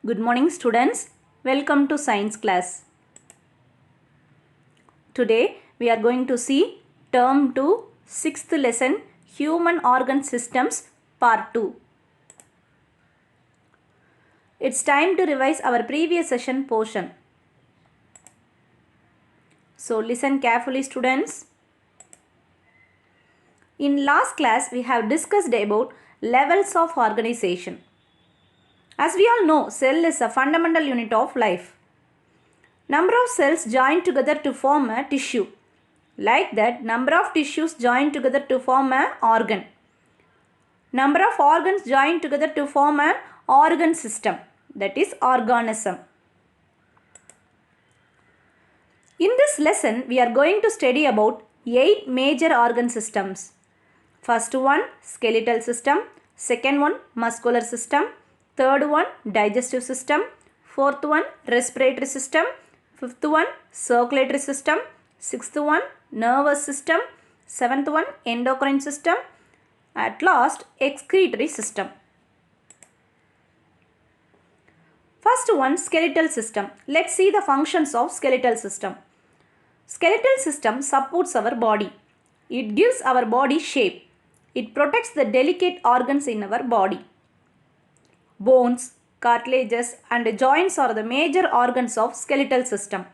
Good morning students. Welcome to science class. Today we are going to see term 2 6th lesson human organ systems part 2. It's time to revise our previous session portion. So listen carefully students. In last class we have discussed about levels of organization. As we all know, cell is a fundamental unit of life. Number of cells join together to form a tissue. Like that, number of tissues join together to form an organ. Number of organs join together to form an organ system. That is organism. In this lesson, we are going to study about 8 major organ systems. First one, skeletal system. Second one, muscular system. Third one, digestive system. Fourth one, respiratory system. Fifth one, circulatory system. Sixth one, nervous system. Seventh one, endocrine system. At last, excretory system. First one, skeletal system. Let's see the functions of skeletal system. Skeletal system supports our body. It gives our body shape. It protects the delicate organs in our body. Bones, cartilages and joints are the major organs of skeletal system.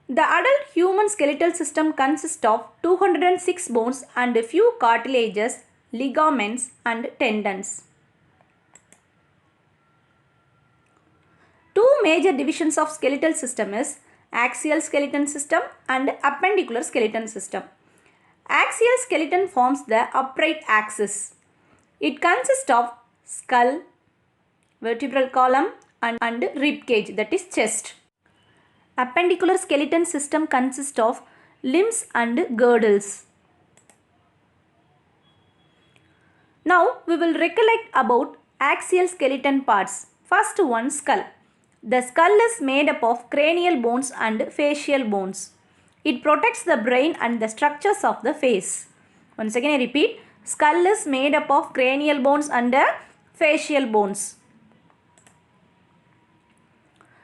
The adult human skeletal system consists of 206 bones and a few cartilages, ligaments and tendons. Two major divisions of skeletal system is axial skeleton system and appendicular skeleton system. Axial skeleton forms the upright axis. It consists of skull, vertebral column and rib cage, that is chest. Appendicular skeleton system consists of limbs and girdles. Now we will recollect about axial skeleton parts. First one, skull. The skull is made up of cranial bones and facial bones. It protects the brain and the structures of the face. Once again I repeat, skull is made up of cranial bones and facial bones.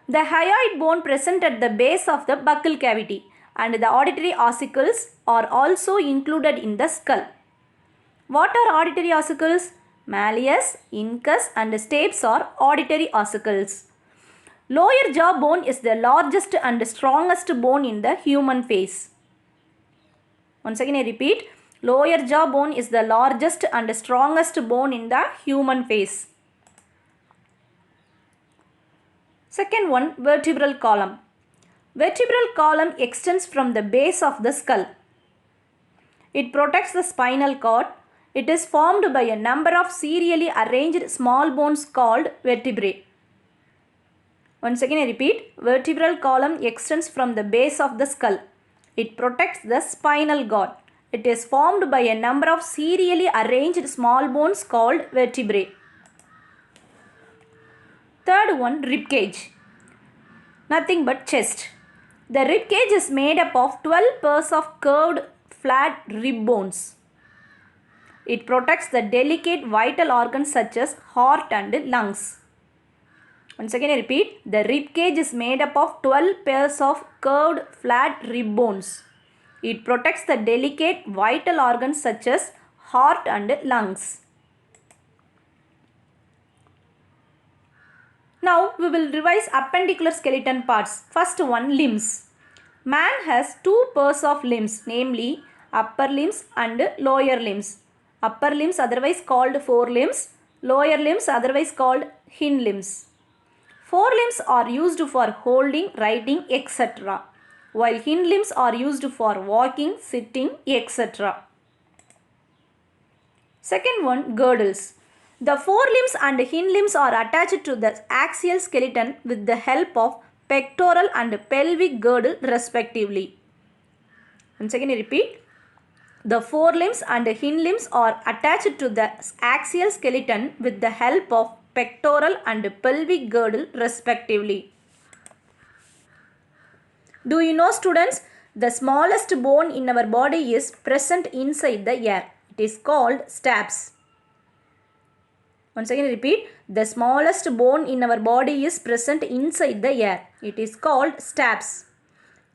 The hyoid bone present at the base of the buccal cavity and the auditory ossicles are also included in the skull. What are auditory ossicles? Malleus, incus and stapes are auditory ossicles. Lower jaw bone is the largest and strongest bone in the human face. Once again I repeat, lower jaw bone is the largest and strongest bone in the human face. Second one, vertebral column. Vertebral column extends from the base of the skull. It protects the spinal cord. It is formed by a number of serially arranged small bones called vertebrae. Once again I repeat, vertebral column extends from the base of the skull. It protects the spinal cord. It is formed by a number of serially arranged small bones called vertebrae. Third one, rib cage. Nothing but chest. The rib cage is made up of 12 pairs of curved flat rib bones. It protects the delicate vital organs such as heart and lungs. Once again I repeat, the rib cage is made up of 12 pairs of curved flat rib bones. It protects the delicate vital organs such as heart and lungs. Now we will revise appendicular skeleton parts. First one, limbs. Man has two pairs of limbs, namely upper limbs and lower limbs. Upper limbs otherwise called forelimbs, lower limbs otherwise called hind limbs. Forelimbs are used for holding, riding, etc., while hind limbs are used for walking, sitting, etc. Second one, girdles. The forelimbs and hind limbs are attached to the axial skeleton with the help of pectoral and pelvic girdle respectively. Once again I repeat, the forelimbs and hind limbs are attached to the axial skeleton with the help of pectoral and pelvic girdle respectively. Do you know students, the smallest bone in our body is present inside the ear. It is called stapes. Once again repeat. The smallest bone in our body is present inside the ear. It is called stapes.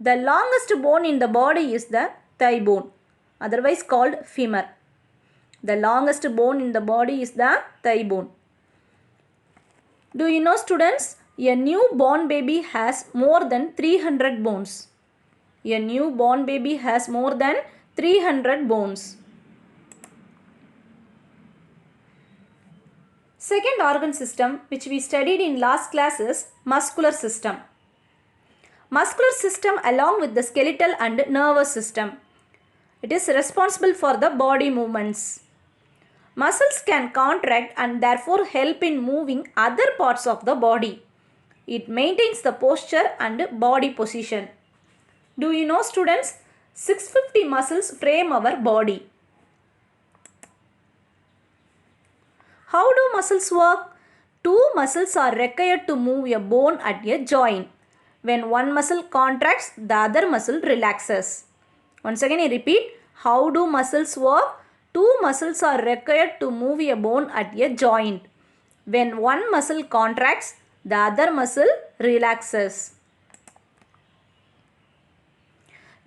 The longest bone in the body is the thigh bone, otherwise called femur. The longest bone in the body is the thigh bone. Do you know, students, a newborn baby has more than 300 bones. A newborn baby has more than 300 bones. Second organ system which we studied in last class is muscular system. Muscular system along with the skeletal and nervous system. It is responsible for the body movements. Muscles can contract and therefore help in moving other parts of the body. It maintains the posture and body position. Do you know, students, 650 muscles frame our body. How do muscles work? Two muscles are required to move a bone at a joint. When one muscle contracts, the other muscle relaxes. Once again I repeat, how do muscles work? Two muscles are required to move a bone at a joint. When one muscle contracts, the other muscle relaxes.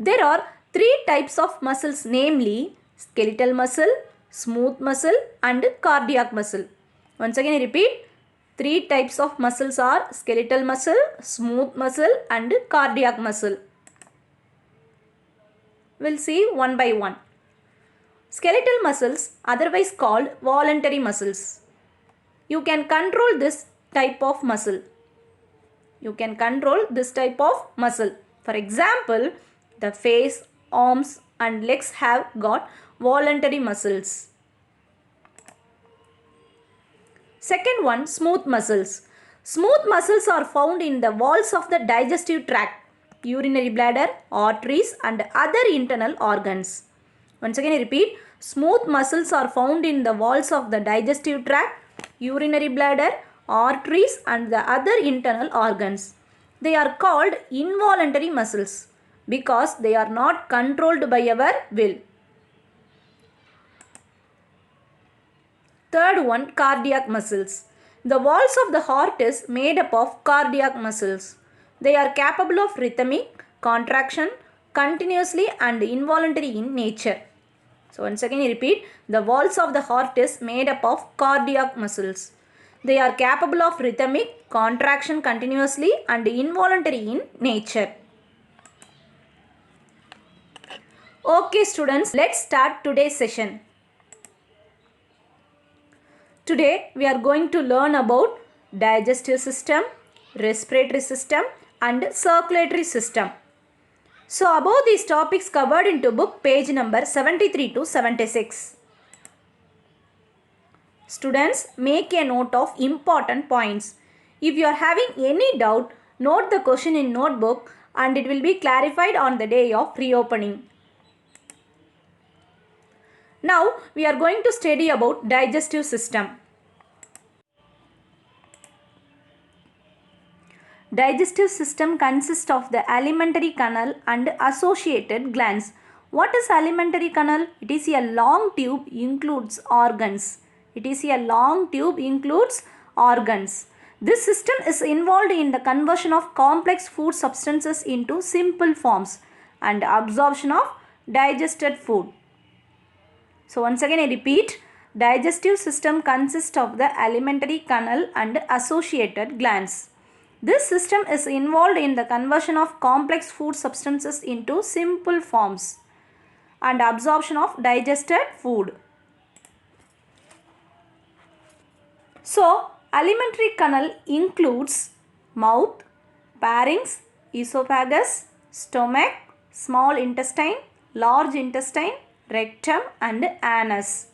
There are three types of muscles, namely skeletal muscle, smooth muscle and cardiac muscle. Once again I repeat, three types of muscles are skeletal muscle, smooth muscle and cardiac muscle. We'll see one by one. Skeletal muscles, otherwise called voluntary muscles. You can control this type of muscle. You can control this type of muscle. For example, the face, arms and legs have got voluntary muscles. Second one, smooth muscles. Smooth muscles are found in the walls of the digestive tract, urinary bladder, arteries and other internal organs. Once again I repeat, smooth muscles are found in the walls of the digestive tract, urinary bladder, arteries and the other internal organs. They are called involuntary muscles because they are not controlled by our will. Third one, cardiac muscles. The walls of the heart is made up of cardiac muscles. They are capable of rhythmic contraction continuously and involuntary in nature. So once again I repeat, the walls of the heart is made up of cardiac muscles. They are capable of rhythmic contraction continuously and involuntary in nature. Okay students, let's start today's session. Today we are going to learn about digestive system, respiratory system and circulatory system. So above these topics covered into book page number 73 to 76. Students, make a note of important points. If you are having any doubt, note the question in notebook and it will be clarified on the day of reopening. Now we are going to study about digestive system. Digestive system consists of the alimentary canal and associated glands. What is alimentary canal? It is a long tube, includes organs. It is a long tube, includes organs. This system is involved in the conversion of complex food substances into simple forms and absorption of digested food. So once again I repeat, digestive system consists of the alimentary canal and associated glands. This system is involved in the conversion of complex food substances into simple forms and absorption of digested food. So, alimentary canal includes mouth, pharynx, esophagus, stomach, small intestine, large intestine, rectum and anus.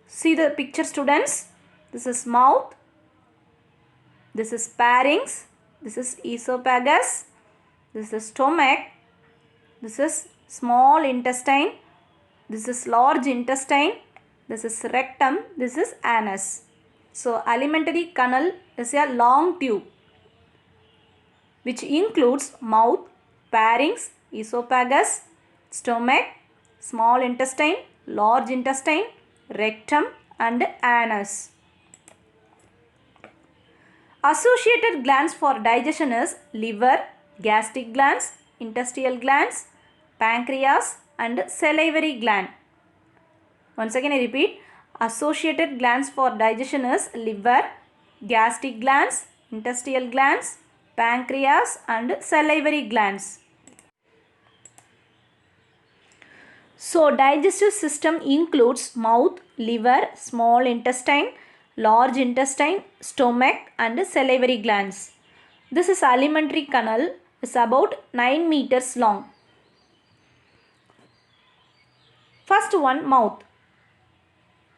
See the picture students. This is mouth, this is pharynx, this is esophagus, this is stomach, this is small intestine, this is large intestine, this is rectum, this is anus. So alimentary canal is a long tube which includes mouth, pharynx, esophagus, stomach, small intestine, large intestine, rectum and anus. Associated glands for digestion is liver, gastric glands, intestinal glands, pancreas and salivary gland. Once again I repeat, associated glands for digestion is liver, gastric glands, intestinal glands, pancreas and salivary glands. So digestive system includes mouth, liver, small intestine, large intestine, stomach and salivary glands. This is alimentary canal is about 9 meters long. First one, mouth.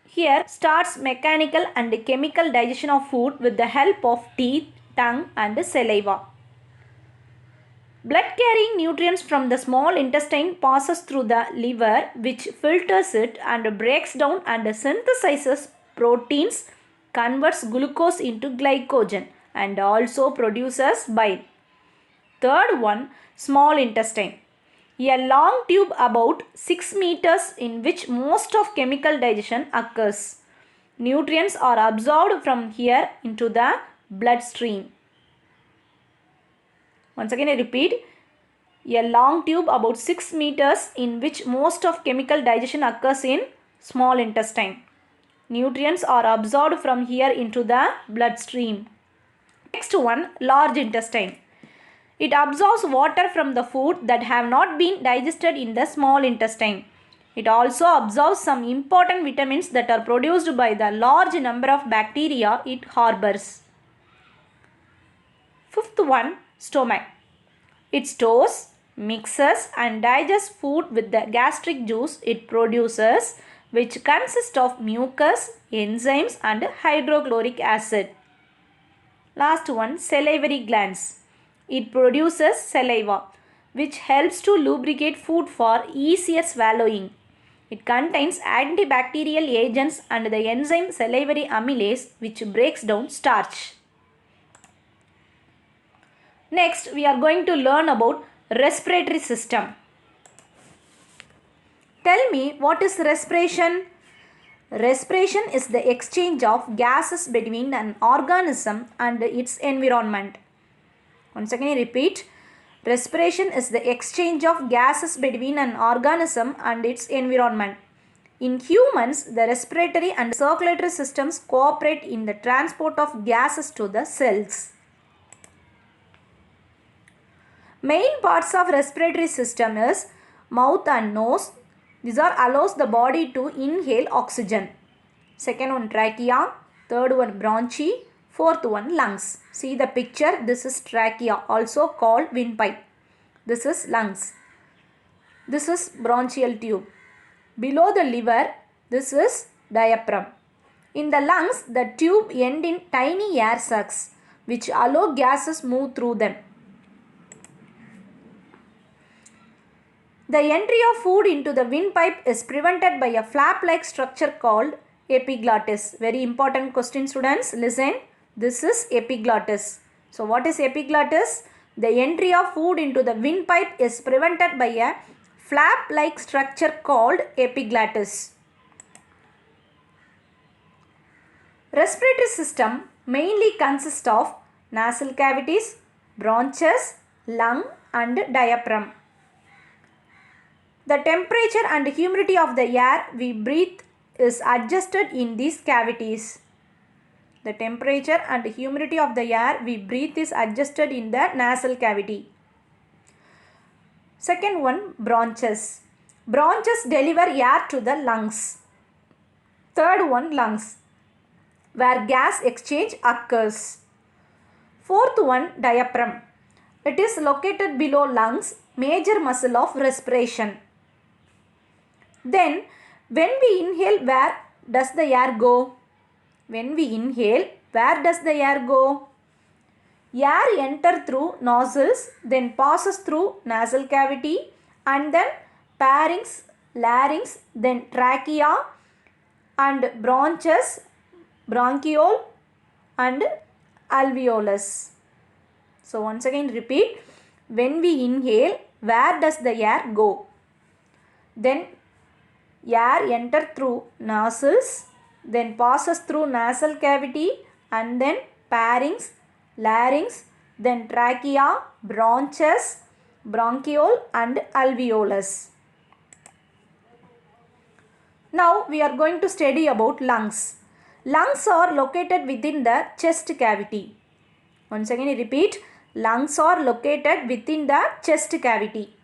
Here starts mechanical and chemical digestion of food with the help of teeth, tongue and saliva. Blood carrying nutrients from the small intestine passes through the liver, which filters it and breaks down and synthesizes proteins, converts glucose into glycogen and also produces bile. Third one, small intestine. A long tube about 6 meters in which most of chemical digestion occurs. Nutrients are absorbed from here into the bloodstream. Once again I repeat, a long tube about 6 meters in which most of chemical digestion occurs in small intestine. Nutrients are absorbed from here into the bloodstream. Next one, large intestine. It absorbs water from the food that have not been digested in the small intestine. It also absorbs some important vitamins that are produced by the large number of bacteria it harbors. Fifth one, stomach. It stores, mixes and digests food with the gastric juice it produces, which consists of mucus, enzymes and hydrochloric acid. Last one, salivary glands. It produces saliva, which helps to lubricate food for easier swallowing. It contains antibacterial agents and the enzyme salivary amylase, which breaks down starch. Next, we are going to learn about respiratory system. Tell me, what is respiration? Respiration is the exchange of gases between an organism and its environment. Once again I repeat, respiration is the exchange of gases between an organism and its environment. In humans, the respiratory and circulatory systems cooperate in the transport of gases to the cells. Main parts of respiratory system is mouth and nose. These allows the body to inhale oxygen. Second one, trachea. Third one, bronchi. Fourth one, lungs. See the picture. This is trachea, also called windpipe. This is lungs. This is bronchial tube. Below the liver, this is diaphragm. In the lungs, the tube end in tiny air sacs, which allow gases move through them. The entry of food into the windpipe is prevented by a flap-like structure called epiglottis. Very important question, students. Listen. This is epiglottis. So what is epiglottis? The entry of food into the windpipe is prevented by a flap-like structure called epiglottis. Respiratory system mainly consists of nasal cavities, bronchus, lung and diaphragm. The temperature and humidity of the air we breathe is adjusted in these cavities. The temperature and humidity of the air we breathe is adjusted in the nasal cavity. Second one, bronchus. Bronchus deliver air to the lungs. Third one, lungs, where gas exchange occurs. Fourth one, diaphragm. It is located below lungs, major muscle of respiration. Then, when we inhale, where does the air go? When we inhale, where does the air go? Air enters through nostrils, then passes through nasal cavity and then pharynx, larynx, then trachea and bronchus, bronchiole and alveolus. So once again repeat, when we inhale, where does the air go? Then air enters through nostrils, then passes through nasal cavity and then pharynx, larynx, then trachea, bronchus, bronchiole and alveolus. Now we are going to study about lungs. Lungs are located within the chest cavity. Once again I repeat, lungs are located within the chest cavity.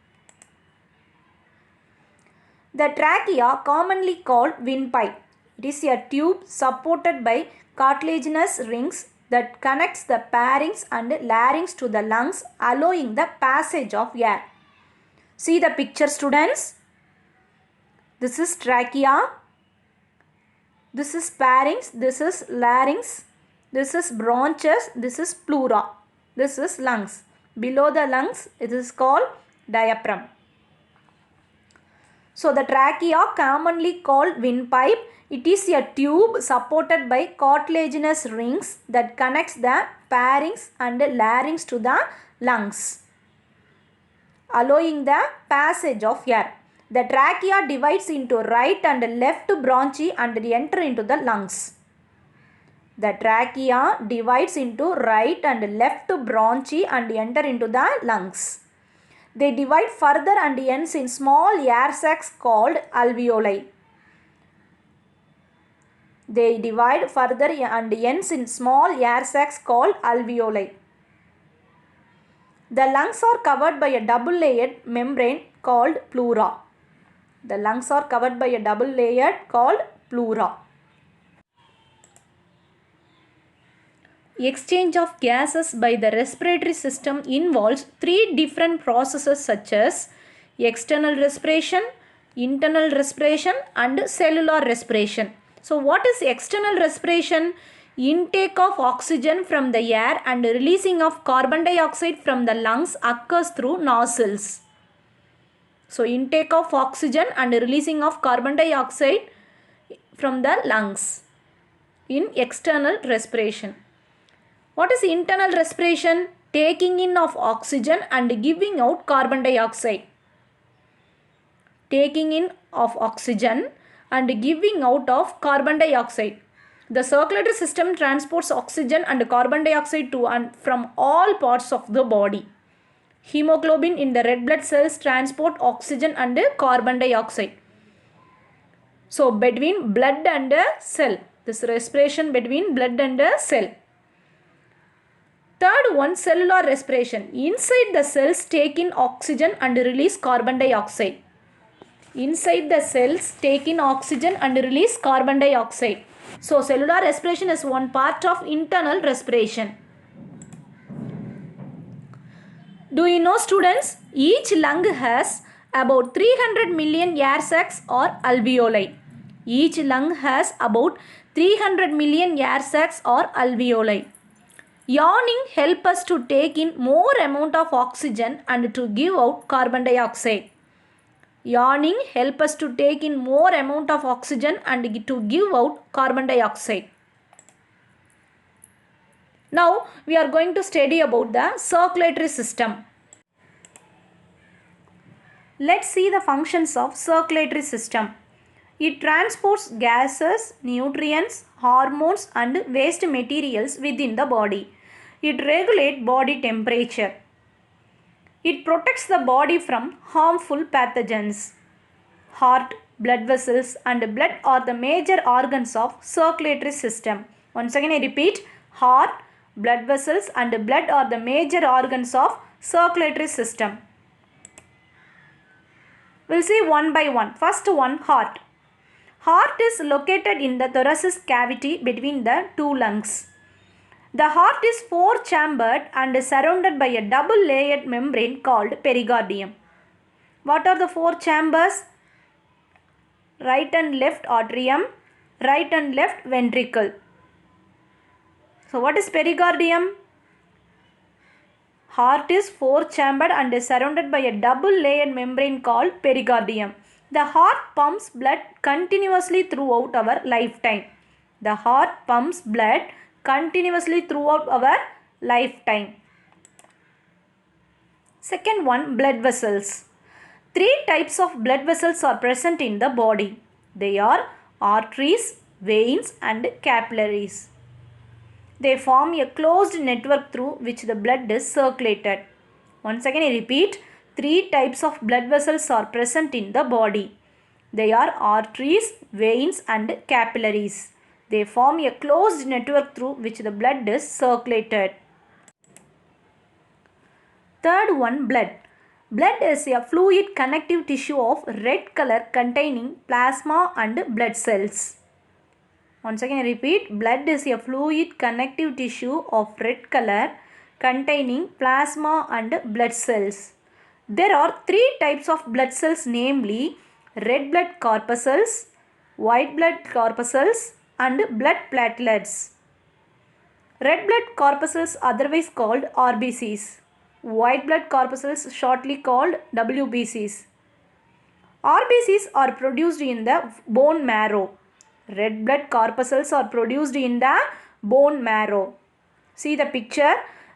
The trachea, commonly called windpipe, it is a tube supported by cartilaginous rings that connects the pharynx and larynx to the lungs, allowing the passage of air. See the picture, students. This is trachea, this is pharynx, this is larynx, this is bronchus, this is pleura, this is lungs. Below the lungs it is called diaphragm. So the trachea, commonly called windpipe, it is a tube supported by cartilaginous rings that connects the pharynx and larynx to the lungs, allowing the passage of air. The trachea divides into right and left bronchi and enter into the lungs. The trachea divides into right and left bronchi and enter into the lungs. They divide further and ends in small air sacs called alveoli. They divide further and ends in small air sacs called alveoli. The lungs are covered by a double-layered membrane called pleura. The lungs are covered by a double-layered called pleura. Exchange of gases by the respiratory system involves three different processes such as external respiration, internal respiration and cellular respiration. So what is external respiration? Intake of oxygen from the air and releasing of carbon dioxide from the lungs occurs through nostrils. So intake of oxygen and releasing of carbon dioxide from the lungs in external respiration. What is internal respiration? Taking in of oxygen and giving out carbon dioxide. Taking in of oxygen and giving out of carbon dioxide. The circulatory system transports oxygen and carbon dioxide to and from all parts of the body. Hemoglobin in the red blood cells transport oxygen and carbon dioxide. So between blood and cell. This respiration between blood and cell. Third one, cellular respiration. Inside the cells take in oxygen and release carbon dioxide. Inside the cells take in oxygen and release carbon dioxide. So cellular respiration is one part of internal respiration. Do you know, students, each lung has about 300 million air sacs or alveoli. Each lung has about 300 million air sacs or alveoli. Yawning helps us to take in more amount of oxygen and to give out carbon dioxide. Yawning helps us to take in more amount of oxygen and to give out carbon dioxide. Now we are going to study about the circulatory system. Let's see the functions of circulatory system. It transports gases, nutrients, hormones and waste materials within the body. It regulates body temperature. It protects the body from harmful pathogens. Heart, blood vessels and blood are the major organs of circulatory system. Once again I repeat, heart, blood vessels and blood are the major organs of circulatory system. We'll see one by one. First one, heart. Heart is located in the thoracic cavity between the two lungs. The heart is four-chambered and surrounded by a double-layered membrane called pericardium. What are the four chambers? Right and left atrium, right and left ventricle. So what is pericardium? Heart is four-chambered and is surrounded by a double-layered membrane called pericardium. The heart pumps blood continuously throughout our lifetime. The heart pumps blood continuously throughout our lifetime. Second one, blood vessels. Three types of blood vessels are present in the body. They are arteries, veins and capillaries. They form a closed network through which the blood is circulated. Once again I repeat, three types of blood vessels are present in the body. They are arteries, veins and capillaries. They form a closed network through which the blood is circulated. Third one, blood. Blood is a fluid connective tissue of red color containing plasma and blood cells. Once again I repeat, blood is a fluid connective tissue of red color containing plasma and blood cells. There are three types of blood cells, namely red blood corpuscles, white blood corpuscles and blood platelets. Red blood corpuscles otherwise called RBCs. White blood corpuscles shortly called WBCs. RBCs are produced in the bone marrow. Red blood corpuscles are produced in the bone marrow. See the picture.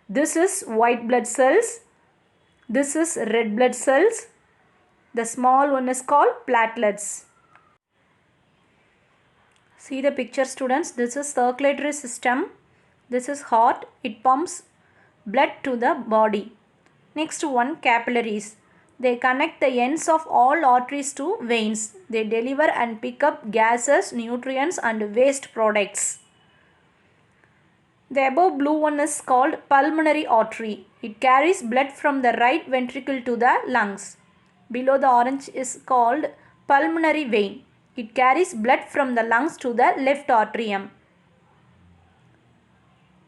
This is white blood cells. This is red blood cells. The small one is called platelets. See the picture, students. This is circulatory system. This is heart. It pumps blood to the body. Next one, capillaries. They connect the ends of all arteries to veins. They deliver and pick up gases, nutrients and waste products. The above blue one is called pulmonary artery. It carries blood from the right ventricle to the lungs. Below the orange is called pulmonary vein. It carries blood from the lungs to the left atrium.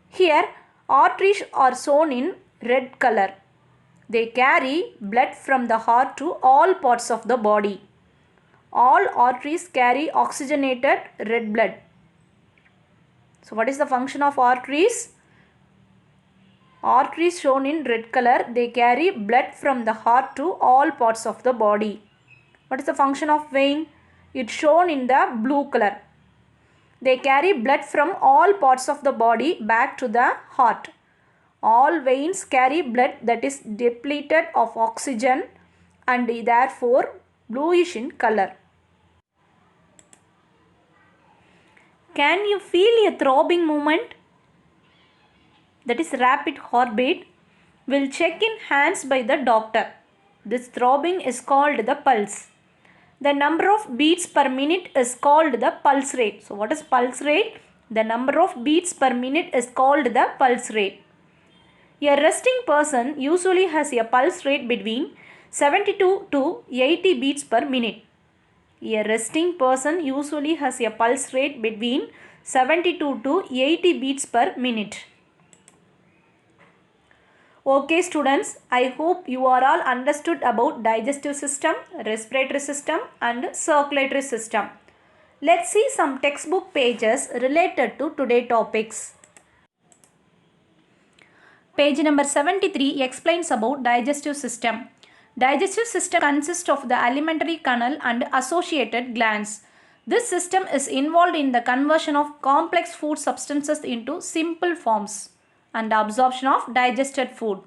Here, arteries are shown in red color. They carry blood from the heart to all parts of the body. All arteries carry oxygenated red blood. So what is the function of arteries? Arteries shown in red color, they carry blood from the heart to all parts of the body. What is the function of vein? It's shown in the blue color. They carry blood from all parts of the body back to the heart. All veins carry blood that is depleted of oxygen and therefore bluish in color. Can you feel a throbbing movement? That is rapid heartbeat. Will check in hands by the doctor. This throbbing is called the pulse. The number of beats per minute is called the pulse rate. So what is pulse rate? The number of beats per minute is called the pulse rate. A resting person usually has a pulse rate between 72 to 80 beats per minute. A resting person usually has a pulse rate between 72 to 80 beats per minute. Okay students, I hope you are all understood about digestive system, respiratory system and circulatory system. Let's see some textbook pages related to today's topics. Page number 73 explains about digestive system. Digestive system consists of the alimentary canal and associated glands. This system is involved in the conversion of complex food substances into simple forms and absorption of digested food.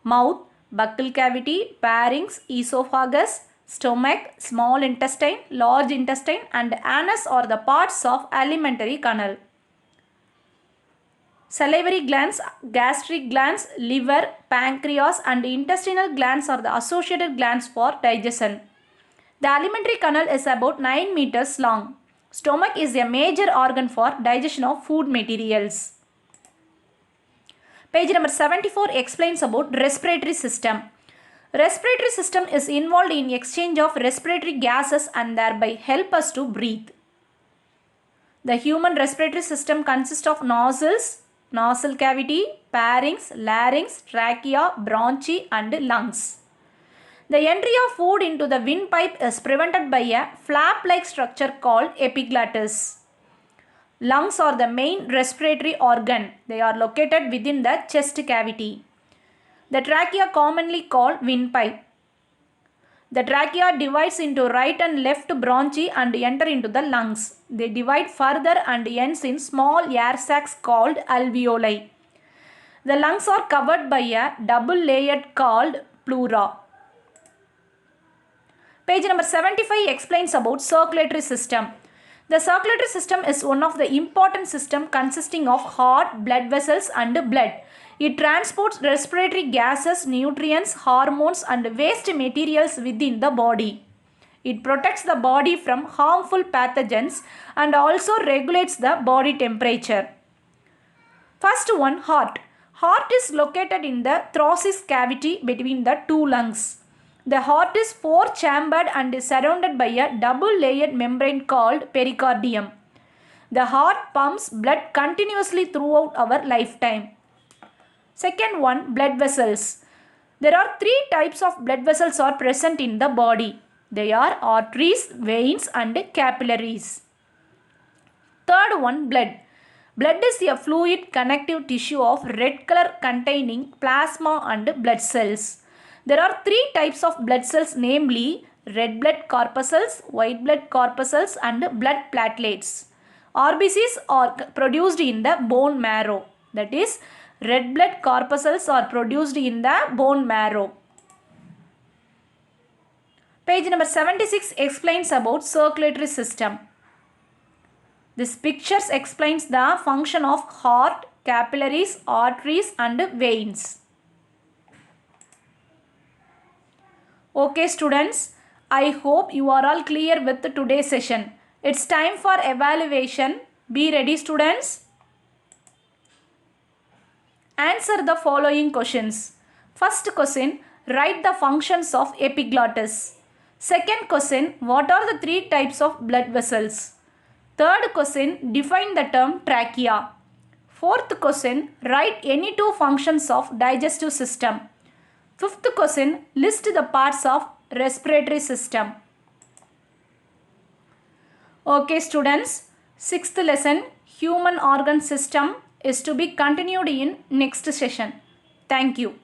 Mouth, buccal cavity, pharynx, esophagus, stomach, small intestine, large intestine and anus are the parts of alimentary canal. Salivary glands, gastric glands, liver, pancreas and intestinal glands are the associated glands for digestion. The alimentary canal is about 9 meters long. Stomach is a major organ for digestion of food materials. Page number 74 explains about respiratory system. Respiratory system is involved in exchange of respiratory gases and thereby help us to breathe. The human respiratory system consists of nostrils, nasal cavity, pharynx, larynx, trachea, bronchi and lungs. The entry of food into the windpipe is prevented by a flap-like structure called epiglottis. Lungs are the main respiratory organ. They are located within the chest cavity. The trachea commonly called windpipe. The trachea divides into right and left bronchi and enter into the lungs. They divide further and ends in small air sacs called alveoli. The lungs are covered by a double layered called pleura. Page number 75 explains about circulatory system. The circulatory system is one of the important systems consisting of heart, blood vessels and blood. It transports respiratory gases, nutrients, hormones and waste materials within the body. It protects the body from harmful pathogens and also regulates the body temperature. First one, heart. Heart is located in the thoracic cavity between the two lungs. The heart is four-chambered and is surrounded by a double-layered membrane called pericardium. The heart pumps blood continuously throughout our lifetime. Second one, blood vessels. There are three types of blood vessels are present in the body. They are arteries, veins and capillaries. Third one, blood. Blood is a fluid connective tissue of red color containing plasma and blood cells. There are three types of blood cells, namely red blood corpuscles, white blood corpuscles and blood platelets. RBCs are produced in the bone marrow. That is, red blood corpuscles are produced in the bone marrow. Page number 76 explains about circulatory system. This pictures explains the function of heart, capillaries, arteries and veins. Okay students, I hope you are all clear with today's session. It's time for evaluation. Be ready students. Answer the following questions. First question, write the functions of epiglottis. Second question, what are the three types of blood vessels? Third question, define the term trachea. Fourth question, write any two functions of digestive system. Fifth question, list the parts of respiratory system. Okay students, sixth lesson, human organ system is to be continued in next session. Thank you.